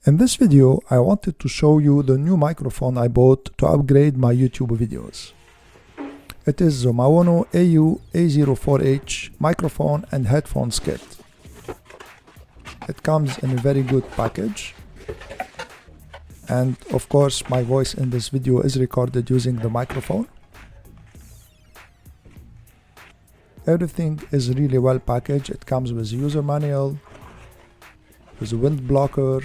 In this video, I wanted to show you the new microphone I bought to upgrade my YouTube videos. It is the Maono AU-A04H microphone and headphones kit. It comes in a very good package. And of course, my voice in this video is recorded using the microphone. Everything is really well packaged. It comes with a user manual, with a wind blocker.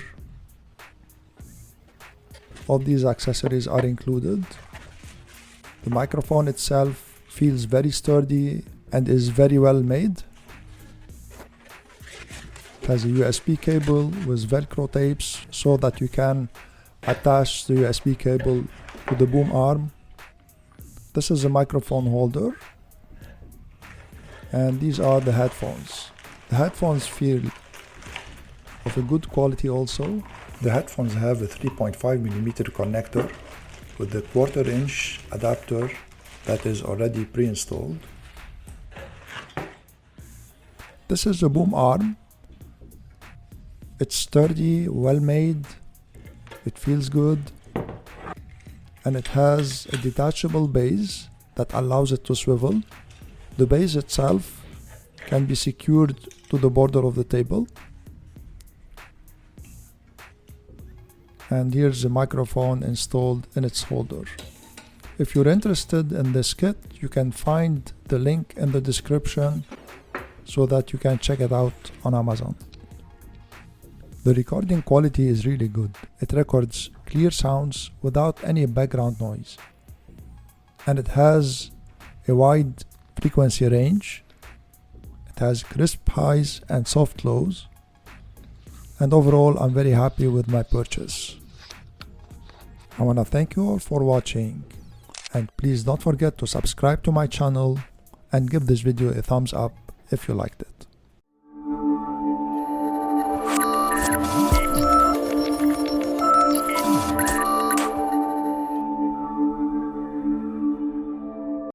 All these accessories are included. The microphone itself feels very sturdy and is very well made. It has a USB cable with Velcro tapes so that you can attach the USB cable to the boom arm. This is a microphone holder. And these are the headphones. The headphones feel of a good quality also. The headphones have a 3.5mm connector with a 1/4" adapter that is already pre-installed. This is the boom arm. It's sturdy, well made, it feels good, and it has a detachable base that allows it to swivel. The base itself can be secured to the border of the table. And here's the microphone installed in its holder. If you're interested in this kit, you can find the link in the description so that you can check it out on Amazon. The recording quality is really good. It records clear sounds without any background noise. And it has a wide frequency range. It has crisp highs and soft lows. And overall, I'm very happy with my purchase. I want to thank you all for watching, and please don't forget to subscribe to my channel and give this video a thumbs up if you liked it.